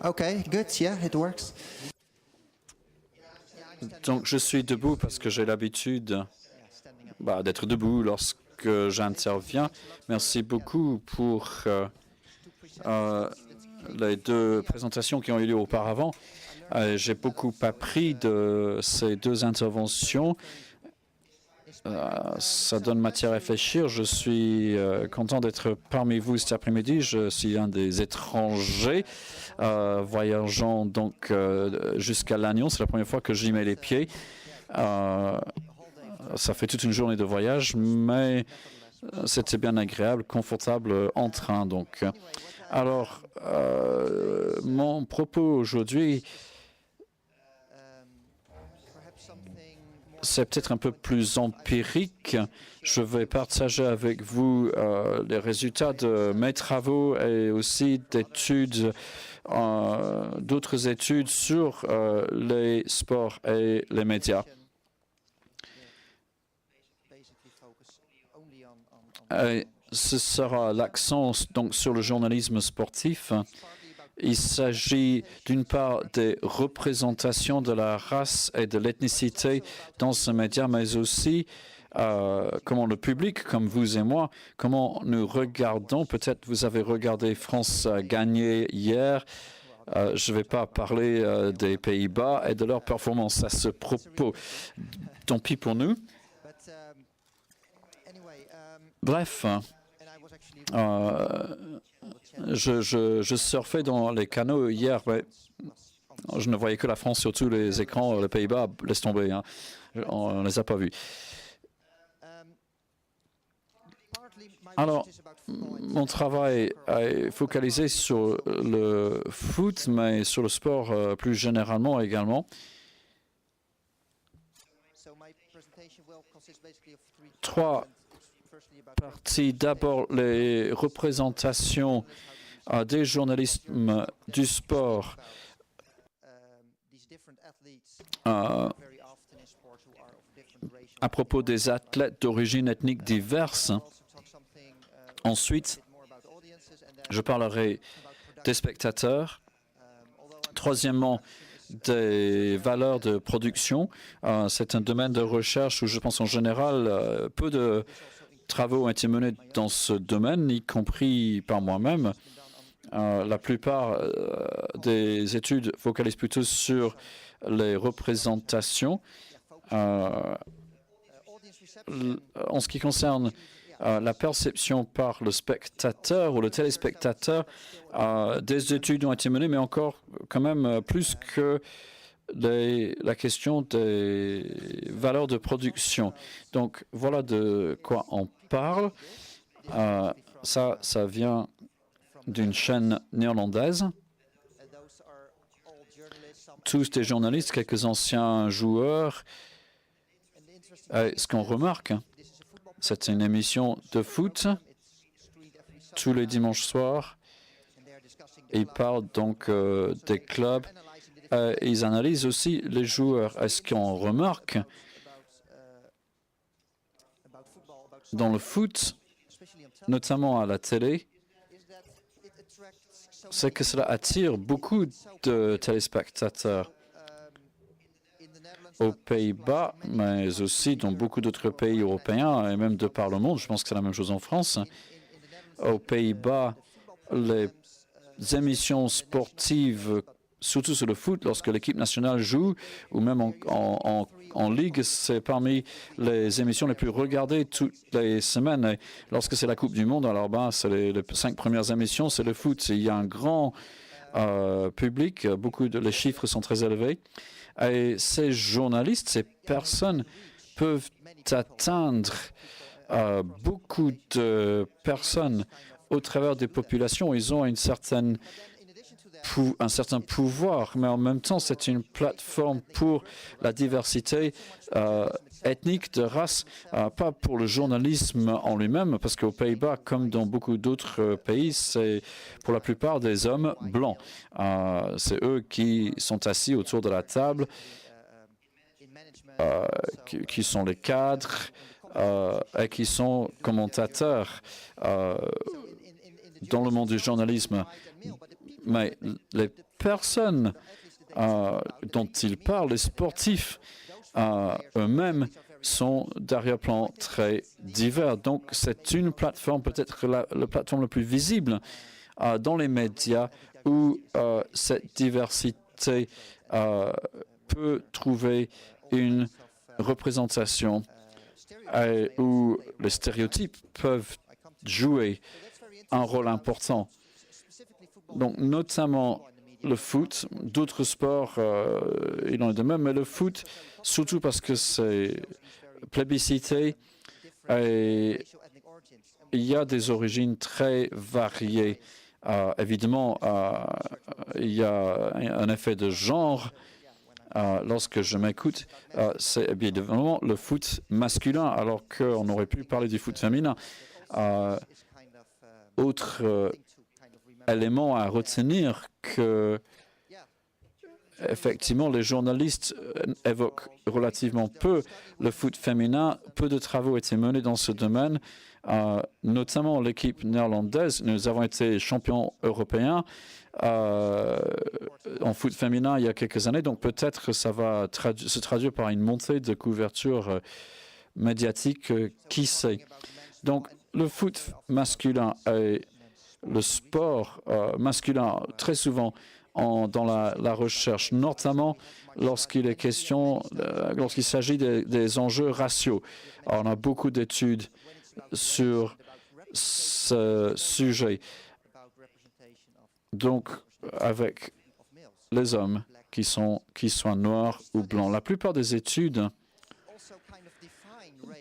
Okay, good. Yeah, it works. Donc, je suis debout parce que j'ai l'habitude d'être debout lorsque j'interviens. Merci beaucoup pour les deux présentations qui ont eu lieu auparavant. J'ai beaucoup appris de ces deux interventions. Ça donne matière à réfléchir. Je suis content d'être parmi vous cet après-midi. Je suis un des étrangers voyageant donc jusqu'à Lannion. C'est la première fois que j'y mets les pieds. Ça fait toute une journée de voyage, mais c'était bien agréable, confortable en train. Donc, alors, mon propos aujourd'hui, c'est peut-être un peu plus empirique. Je vais partager avec vous les résultats de mes travaux et aussi d'études, d'autres études sur les sports et les médias. Et ce sera l'accent donc sur le journalisme sportif. Il s'agit d'une part des représentations de la race et de l'ethnicité dans ce média, mais aussi comment le public, comme vous et moi, comment nous regardons. Peut-être vous avez regardé France gagner hier. Je ne vais pas parler des Pays-Bas et de leur performance à ce propos. Tant pis pour nous. Bref. Je surfais dans les canaux hier, mais je ne voyais que la France sur tous les écrans. Les Pays-Bas, laisse tomber, hein. On ne les a pas vus. Alors, mon travail est focalisé sur le foot, mais sur le sport plus généralement également. Trois parties. D'abord, les représentations des journalistes du sport à propos des athlètes d'origine ethnique diverse. Ensuite, je parlerai des spectateurs. Troisièmement, des valeurs de production. C'est un domaine de recherche où je pense en général peu de travaux ont été menés dans ce domaine, y compris par moi-même. La plupart des études focalisent plutôt sur les représentations. En ce qui concerne la perception par le spectateur ou le téléspectateur, des études ont été menées, mais encore quand même plus que la question des valeurs de production. Donc, voilà de quoi on parle. Ça vient d'une chaîne néerlandaise. Tous des journalistes, quelques anciens joueurs. Ce qu'on remarque, c'est une émission de foot tous les dimanches soirs. Ils parlent donc des clubs. Ils analysent aussi les joueurs. Est-ce qu'on remarque dans le foot, notamment à la télé, c'est que cela attire beaucoup de téléspectateurs aux Pays-Bas, mais aussi dans beaucoup d'autres pays européens et même de par le monde. Je pense que c'est la même chose en France. Aux Pays-Bas, les émissions sportives, surtout sur le foot, lorsque l'équipe nationale joue, ou même en Ligue, c'est parmi les émissions les plus regardées toutes les semaines. Et lorsque c'est la Coupe du Monde, alors c'est les 5 premières émissions, c'est le foot. Il y a un grand public, les chiffres sont très élevés. Et ces journalistes, ces personnes peuvent atteindre beaucoup de personnes au travers des populations. Ils ont un certain pouvoir, mais en même temps, c'est une plateforme pour la diversité ethnique, de race, pas pour le journalisme en lui-même, parce qu'aux Pays-Bas, comme dans beaucoup d'autres pays, c'est pour la plupart des hommes blancs. C'est eux qui sont assis autour de la table, qui sont les cadres et qui sont commentateurs dans le monde du journalisme. Mais les personnes dont il parle, les sportifs eux-mêmes, sont d'arrière-plan très divers. Donc, c'est une plateforme, peut-être la plateforme la plus visible dans les médias où cette diversité peut trouver une représentation et où les stéréotypes peuvent jouer un rôle important. Donc, notamment le foot, d'autres sports, il en est de même, mais le foot, surtout parce que c'est plébiscité et il y a des origines très variées. Évidemment, il y a un effet de genre. Lorsque je m'écoute, c'est évidemment le foot masculin, alors qu'on aurait pu parler du foot féminin. Autre élément à retenir que, effectivement, les journalistes évoquent relativement peu le foot féminin. Peu de travaux ont été menés dans ce domaine, notamment l'équipe néerlandaise. Nous avons été champions européens en foot féminin il y a quelques années, donc peut-être ça va se traduire par une montée de couverture médiatique, qui sait. Donc, le foot masculin et le sport masculin, très souvent dans la recherche, notamment lorsqu'il est question, lorsqu'il s'agit des enjeux raciaux. Alors, on a beaucoup d'études sur ce sujet. Donc, avec les hommes qui soient noirs ou blancs. La plupart des études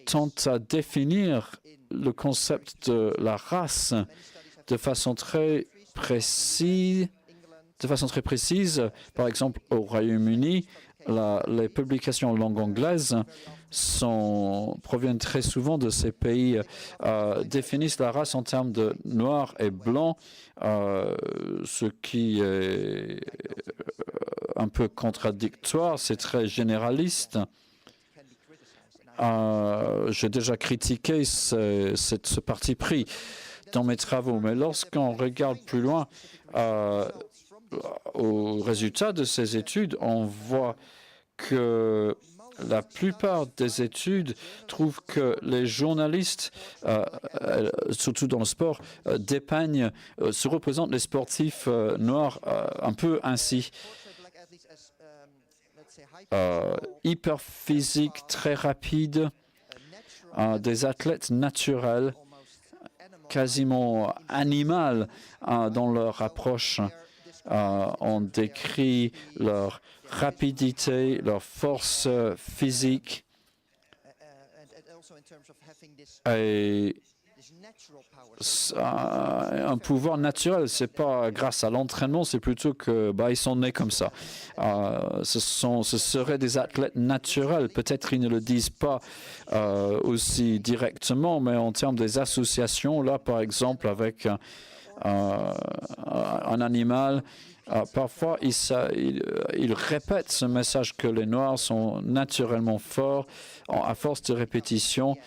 tentent à définir le concept de la race de façon très précise. Par exemple, au Royaume-Uni, les publications en langue anglaise proviennent très souvent de ces pays, définissent la race en termes de noir et blanc, ce qui est un peu contradictoire, c'est très généraliste. J'ai déjà critiqué ce parti pris dans mes travaux, mais lorsqu'on regarde plus loin aux résultats de ces études, on voit que la plupart des études trouvent que les journalistes, surtout dans le sport, dépeignent, se représentent les sportifs noirs un peu ainsi. Hyper physiques, très rapides, des athlètes naturels, quasiment animales dans leur approche. On décrit leur rapidité, leur force physique et un pouvoir naturel. C'est pas grâce à l'entraînement, c'est plutôt que ils sont nés comme ça. Ce seraient des athlètes naturels. Peut-être ils ne le disent pas aussi directement, mais en termes des associations, là par exemple avec un animal, parfois il répète ce message que les Noirs sont naturellement forts. À force de répétition,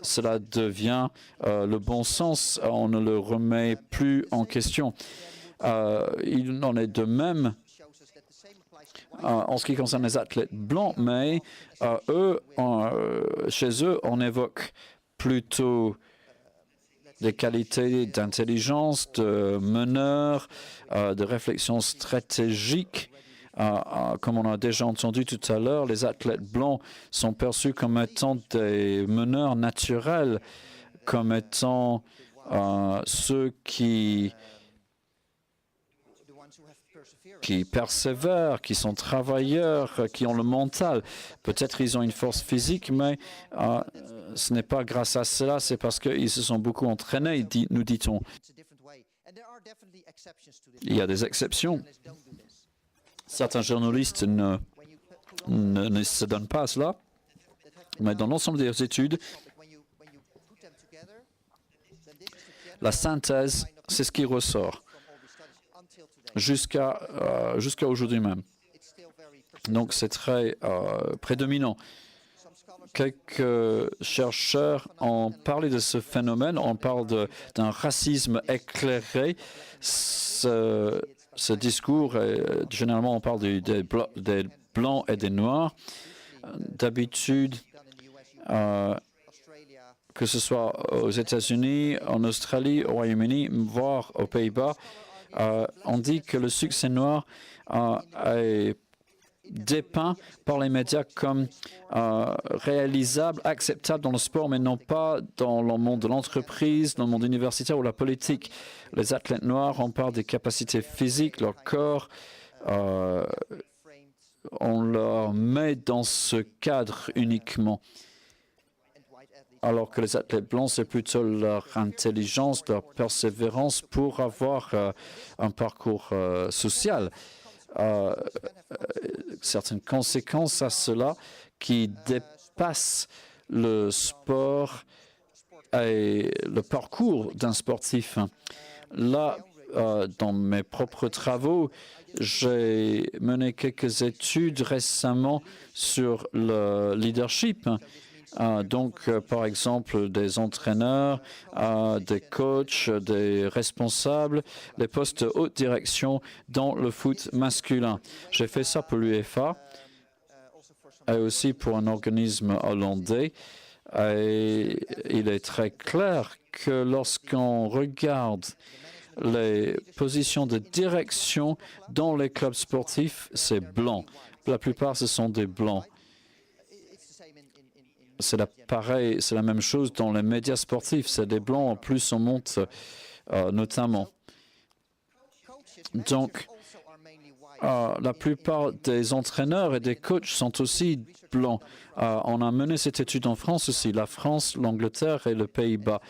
cela devient le bon sens. On ne le remet plus en question. Il en est de même en ce qui concerne les athlètes blancs, mais chez eux, on évoque plutôt des qualités d'intelligence, de meneur, de réflexion stratégique. Comme on a déjà entendu tout à l'heure, les athlètes blancs sont perçus comme étant des meneurs naturels, comme étant ceux qui persévèrent, qui sont travailleurs, qui ont le mental. Peut-être ils ont une force physique, mais ce n'est pas grâce à cela, c'est parce qu'ils se sont beaucoup entraînés, nous dit-on. Il y a des exceptions. Certains journalistes ne se donnent pas à cela, mais dans l'ensemble des études, la synthèse, c'est ce qui ressort jusqu'à aujourd'hui même. Donc c'est très prédominant. Quelques chercheurs ont parlé de ce phénomène, on parle d'un racisme éclairé. ce discours, généralement on parle des blancs et des noirs. D'habitude, que ce soit aux États-Unis, en Australie, au Royaume-Uni, voire aux Pays-Bas, on dit que le succès noir est dépeint par les médias comme réalisable, acceptable dans le sport, mais non pas dans le monde de l'entreprise, dans le monde universitaire ou la politique. Les athlètes noirs, on parle des capacités physiques, leur corps, on leur met dans ce cadre uniquement. Alors que les athlètes blancs, c'est plutôt leur intelligence, leur persévérance pour avoir un parcours social. Certaines conséquences à cela qui dépassent le sport et le parcours d'un sportif. Là, dans mes propres travaux, j'ai mené quelques études récemment sur le leadership. Par exemple, des entraîneurs, des coachs, des responsables, les postes de haute direction dans le foot masculin. J'ai fait ça pour l'UEFA et aussi pour un organisme hollandais. Et il est très clair que lorsqu'on regarde les positions de direction dans les clubs sportifs, c'est blanc. La plupart, ce sont des blancs. C'est pareil, c'est la même chose dans les médias sportifs. C'est des blancs, en plus on monte notamment. Donc, la plupart des entraîneurs et des coachs sont aussi blancs. On a mené cette étude en France aussi, la France, l'Angleterre et le Pays-Bas.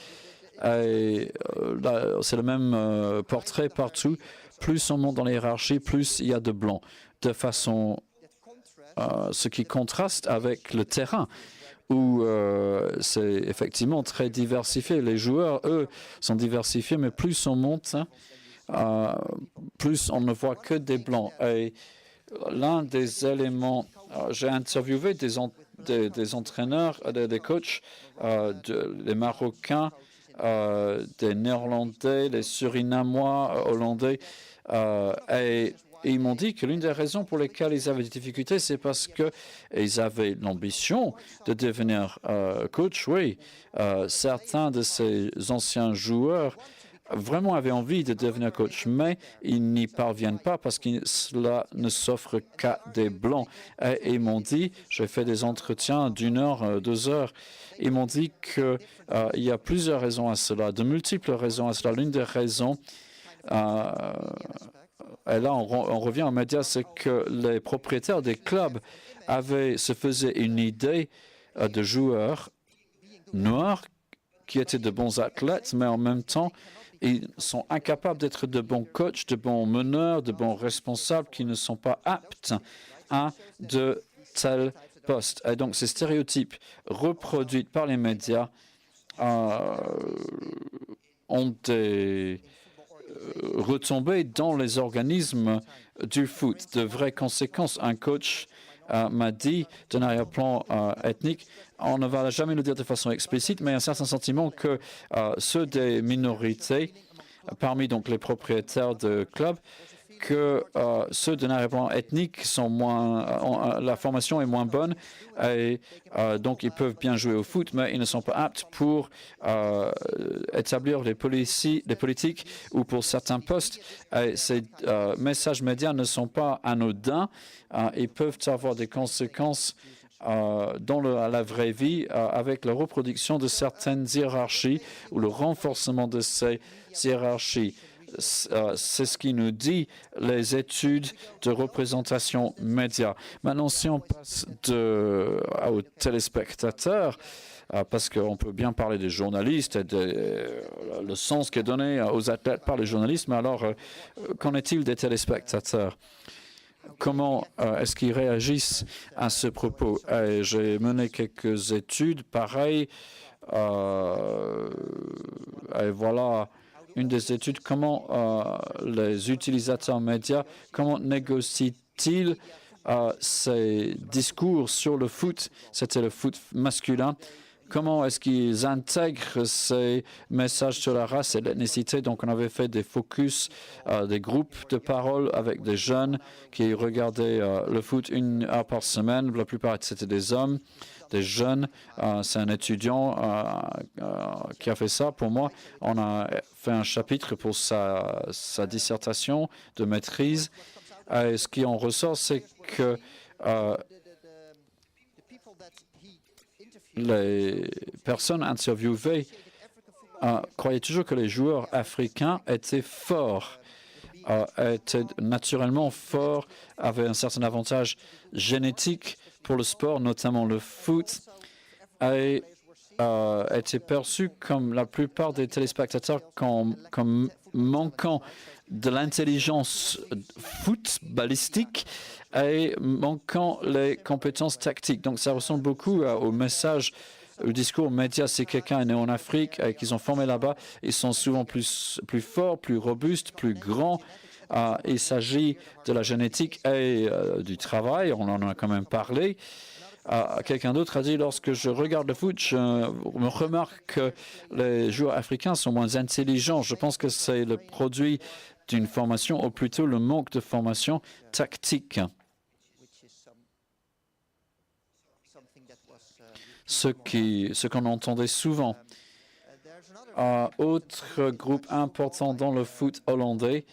C'est le même portrait partout. Plus on monte dans la hiérarchie, plus il y a de blancs. De façon, ce qui contraste avec le terrain, où c'est effectivement très diversifié. Les joueurs, eux, sont diversifiés, mais plus on monte, plus on ne voit que des blancs. Et l'un des éléments, j'ai interviewé des entraîneurs, des coachs, des Marocains, des Néerlandais, les Surinamois, Hollandais, et ils m'ont dit que l'une des raisons pour lesquelles ils avaient des difficultés, c'est parce qu'ils avaient l'ambition de devenir coach. Oui, certains de ces anciens joueurs vraiment avaient envie de devenir coach, mais ils n'y parviennent pas parce que cela ne s'offre qu'à des blancs. Et ils m'ont dit, j'ai fait des entretiens d'1 heure, 2 heures, ils m'ont dit qu'il y a plusieurs raisons à cela, de multiples raisons à cela. L'une des raisons, et là, on revient aux médias, c'est que les propriétaires des clubs se faisaient une idée de joueurs noirs qui étaient de bons athlètes, mais en même temps, ils sont incapables d'être de bons coachs, de bons meneurs, de bons responsables qui ne sont pas aptes à de tels postes. Et donc, ces stéréotypes reproduits par les médias ont des retombées dans les organismes du foot, de vraies conséquences. Un coach m'a dit d'un arrière-plan ethnique, on ne va jamais le dire de façon explicite, mais un certain sentiment que ceux des minorités, parmi donc les propriétaires de clubs, que ceux d'un arrière-plan ethnique sont la formation est moins bonne et donc ils peuvent bien jouer au foot, mais ils ne sont pas aptes pour établir les politiques ou pour certains postes. Et ces messages médias ne sont pas anodins, ils peuvent avoir des conséquences à la vraie vie avec la reproduction de certaines hiérarchies ou le renforcement de ces hiérarchies. C'est ce qui nous dit les études de représentation média. Maintenant, si on passe aux téléspectateurs, parce qu'on peut bien parler des journalistes et le sens qui est donné aux athlètes par les journalistes, mais alors, qu'en est-il des téléspectateurs? Comment est-ce qu'ils réagissent à ce propos? J'ai mené quelques études pareilles. Et voilà une des études, comment les utilisateurs médias, comment négocient-ils ces discours sur le foot? C'était le foot masculin. comment est-ce qu'ils intègrent ces messages sur la race et l'ethnicité. Donc, on avait fait des focus, des groupes de parole avec des jeunes qui regardaient le foot 1 heure par semaine. La plupart, c'était des hommes, des jeunes. C'est un étudiant qui a fait ça. Pour moi, on a fait un chapitre pour sa dissertation de maîtrise. Et ce qui en ressort, c'est que les personnes interviewées croyaient toujours que les joueurs africains étaient forts, étaient naturellement forts, avaient un certain avantage génétique pour le sport, notamment le foot, et étaient perçus comme la plupart des téléspectateurs comme manquant de l'intelligence footballistique et manquant les compétences tactiques. Donc, ça ressemble beaucoup au message, au discours média. Si quelqu'un est né en Afrique et qu'ils ont formé là-bas, ils sont souvent plus forts, plus robustes, plus grands. Il s'agit de la génétique et du travail. On en a quand même parlé. Quelqu'un d'autre a dit, lorsque je regarde le foot, je me remarque que les joueurs africains sont moins intelligents. Je pense que c'est le produit d'une formation, ou plutôt le manque de formation tactique. Ce qu'on entendait souvent. Autre groupe important dans le foot hollandais,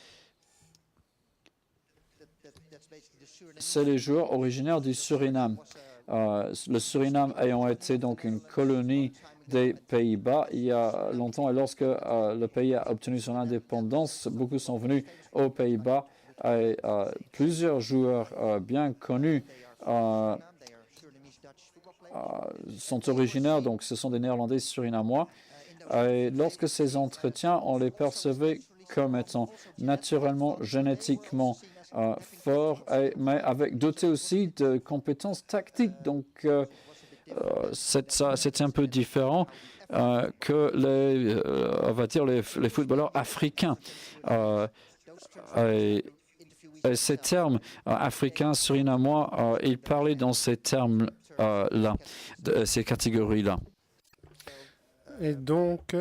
c'est les joueurs originaires du Suriname. Le Suriname ayant été donc une colonie des Pays-Bas il y a longtemps, et lorsque le pays a obtenu son indépendance, beaucoup sont venus aux Pays-Bas et plusieurs joueurs bien connus sont originaires, donc ce sont des Néerlandais surinamois. Et lorsque ces entretiens, on les percevait comme étant naturellement, génétiquement forts, mais dotés aussi de compétences tactiques. Donc, c'est un peu différent que on va dire les footballeurs africains. Et ces termes africains, surinamois, ils parlaient dans ces termes-là, ces catégories-là. Et donc,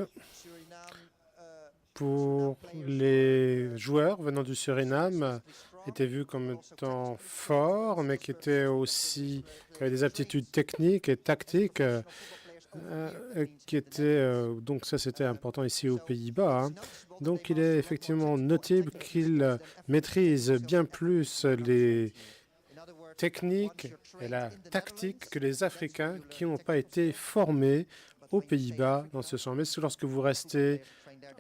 pour les joueurs venant du Suriname, étaient vus comme étant forts, mais qui étaient aussi qui avaient des aptitudes techniques et tactiques, qui étaient donc ça c'était important ici aux Pays-Bas. Donc il est effectivement notable qu'ils maîtrisent bien plus les techniques et la tactique que les Africains qui n'ont pas été formés aux Pays-Bas dans ce sens. Mais lorsque vous restez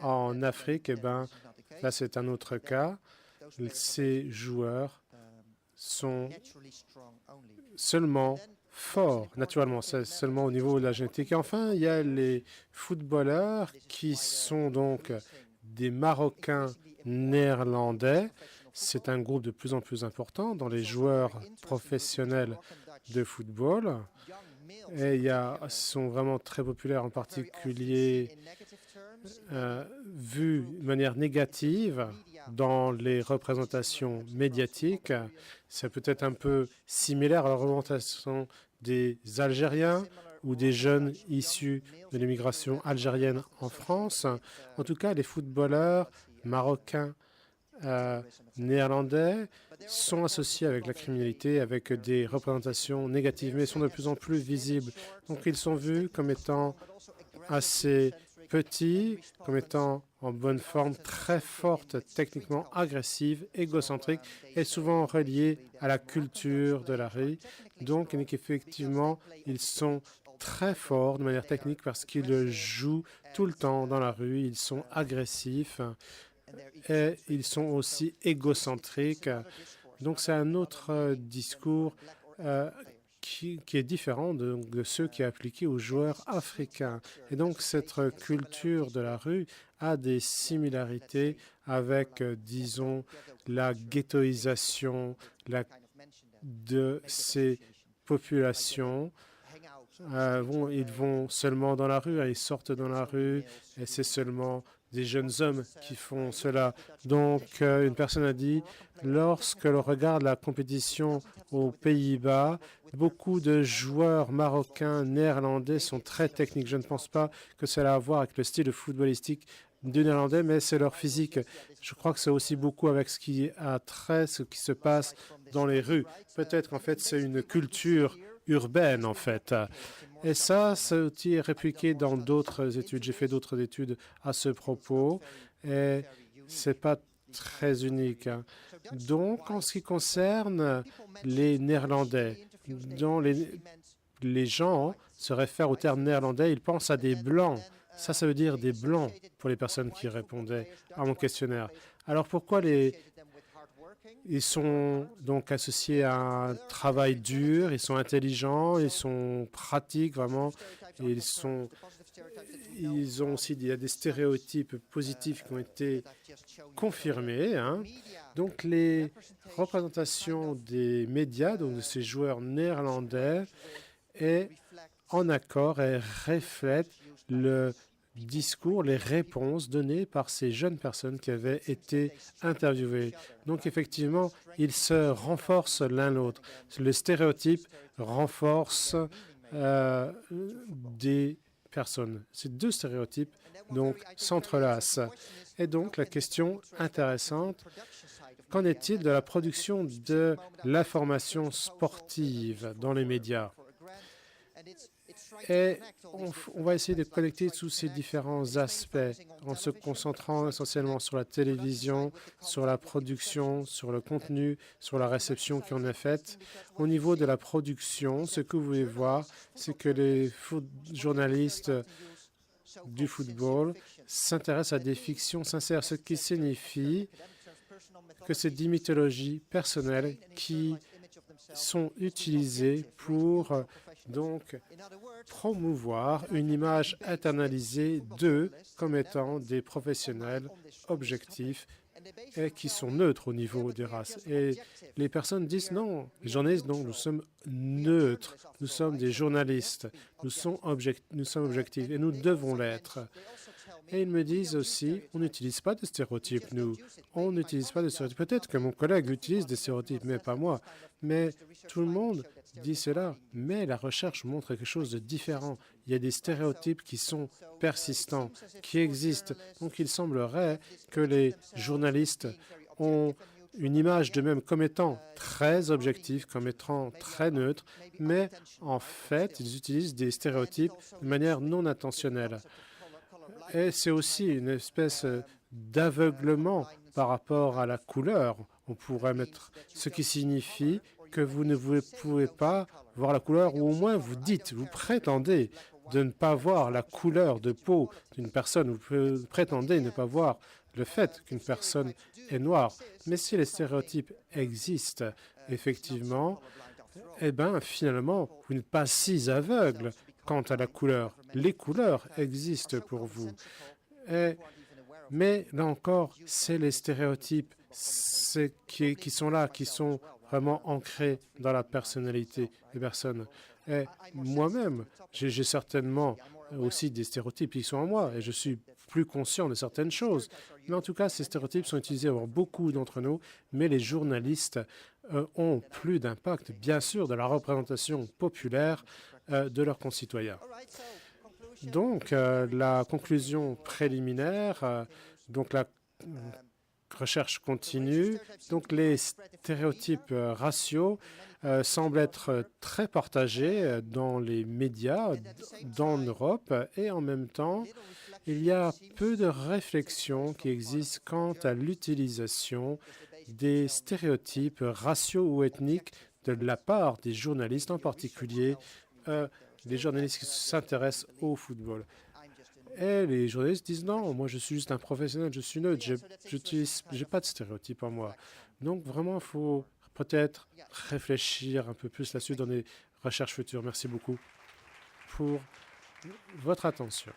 en Afrique, eh ben, là c'est un autre cas. Ces joueurs sont seulement forts, naturellement, c'est seulement au niveau de la génétique. Et enfin, il y a les footballeurs qui sont donc des Marocains néerlandais. C'est un groupe de plus en plus important dans les joueurs professionnels de football. Et ils sont vraiment très populaires, en particulier vus de manière négative dans les représentations médiatiques. C'est peut-être un peu similaire à la représentation des Algériens ou des jeunes issus de l'immigration algérienne en France. En tout cas, les footballeurs marocains, néerlandais sont associés avec la criminalité, avec des représentations négatives, mais sont de plus en plus visibles. Donc, ils sont vus comme étant assez petits, comme étant en bonne forme, très forte, techniquement agressive, égocentrique et souvent reliés à la culture de la rue. Donc, effectivement, ils sont très forts de manière technique parce qu'ils jouent tout le temps dans la rue, ils sont agressifs et ils sont aussi égocentriques. Donc, c'est un autre discours qui est différent de ceux qui est appliqué aux joueurs africains. Et donc, cette culture de la rue a des similarités avec, disons, la ghettoisation de ces populations ils vont seulement dans la rue, ils sortent dans la rue, et c'est seulement des jeunes hommes qui font cela. Donc, une personne a dit, lorsque l'on regarde la compétition aux Pays-Bas, beaucoup de joueurs marocains, néerlandais sont très techniques. Je ne pense pas que cela a à voir avec le style footballistique du néerlandais, mais c'est leur physique. Je crois que c'est aussi beaucoup avec ce qui a trait, ce qui se passe dans les rues. Peut-être qu'en fait, c'est une culture urbaine, en fait. Et ça, c'est aussi répliqué dans d'autres études. J'ai fait d'autres études à ce propos, et c'est pas très unique. Donc, en ce qui concerne les Néerlandais, dont les gens se réfèrent au terme néerlandais, ils pensent à des blancs. Ça veut dire des blancs pour les personnes qui répondaient à mon questionnaire. Alors pourquoi ils sont donc associés à un travail dur, ils sont intelligents, ils sont pratiques vraiment, ils ont aussi il y a des stéréotypes positifs qui ont été confirmés. Donc les représentations des médias, donc de ces joueurs néerlandais, est en accord et reflète le discours, les réponses données par ces jeunes personnes qui avaient été interviewées. Donc effectivement, ils se renforcent l'un l'autre. Le stéréotype renforce des personnes. Ces deux stéréotypes donc s'entrelacent. Et donc la question intéressante, qu'en est-il de la production de l'information sportive dans les médias? Et on va essayer de connecter tous ces différents aspects en se concentrant essentiellement sur la télévision, sur la production, sur le contenu, sur la réception qui en est faite. Au niveau de la production, ce que vous pouvez voir, c'est que les journalistes du football s'intéressent à des fictions sincères, ce qui signifie que c'est des mythologies personnelles qui sont utilisées pour donc promouvoir une image internalisée d'eux comme étant des professionnels objectifs et qui sont neutres au niveau des races. Et les personnes disent non, les journalistes, non, nous sommes neutres, nous sommes des journalistes, nous sommes objectifs et nous devons l'être. Et ils me disent aussi, on n'utilise pas de stéréotypes, nous. On n'utilise pas de stéréotypes. Peut-être que mon collègue utilise des stéréotypes, mais pas moi. Mais tout le monde dit cela. Mais la recherche montre quelque chose de différent. Il y a des stéréotypes qui sont persistants, qui existent. Donc il semblerait que les journalistes ont une image d'eux-mêmes comme étant très objectifs, comme étant très neutres, mais en fait, ils utilisent des stéréotypes de manière non intentionnelle. Et c'est aussi une espèce d'aveuglement par rapport à la couleur, on pourrait mettre, ce qui signifie que vous ne pouvez pas voir la couleur, ou au moins vous dites, vous prétendez de ne pas voir la couleur de peau d'une personne, vous prétendez ne pas voir le fait qu'une personne est noire. Mais si les stéréotypes existent, effectivement, eh bien, finalement, vous n'êtes pas si aveugle quant à la couleur. Les couleurs existent pour vous. Mais là encore, c'est les stéréotypes qui sont là, qui sont vraiment ancrés dans la personnalité des personnes. Et moi-même, j'ai certainement aussi des stéréotypes qui sont en moi et je suis plus conscient de certaines choses. Mais en tout cas, ces stéréotypes sont utilisés par beaucoup d'entre nous, mais les journalistes ont plus d'impact, bien sûr, de la représentation populaire de leurs concitoyens. Donc, la conclusion préliminaire, donc la recherche continue, donc les stéréotypes raciaux semblent être très partagés dans les médias dans l'Europe et en même temps, il y a peu de réflexions qui existent quant à l'utilisation des stéréotypes raciaux ou ethniques de la part des journalistes, en particulier les journalistes qui s'intéressent au football. Et les journalistes disent non, moi je suis juste un professionnel, je suis neutre, j'ai pas de stéréotypes en moi. Donc vraiment, il faut peut-être réfléchir un peu plus là-dessus dans les recherches futures. Merci beaucoup pour votre attention.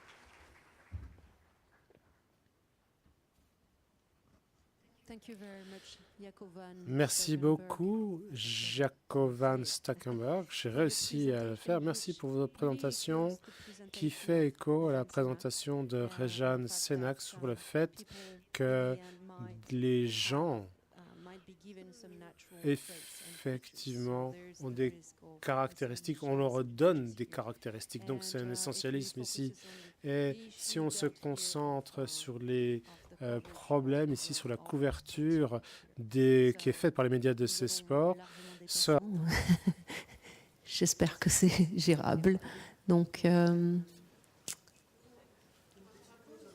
Merci beaucoup, Jaco van Stackenberg. J'ai réussi à le faire. Merci pour votre présentation qui fait écho à la présentation de Rejan Senak sur le fait que les gens, effectivement, ont des caractéristiques, on leur donne des caractéristiques. Donc, c'est un essentialisme ici. Et si on se concentre sur les problèmes ici, sur la couverture qui est faite par les médias de ces sports, J'espère que c'est gérable. Donc,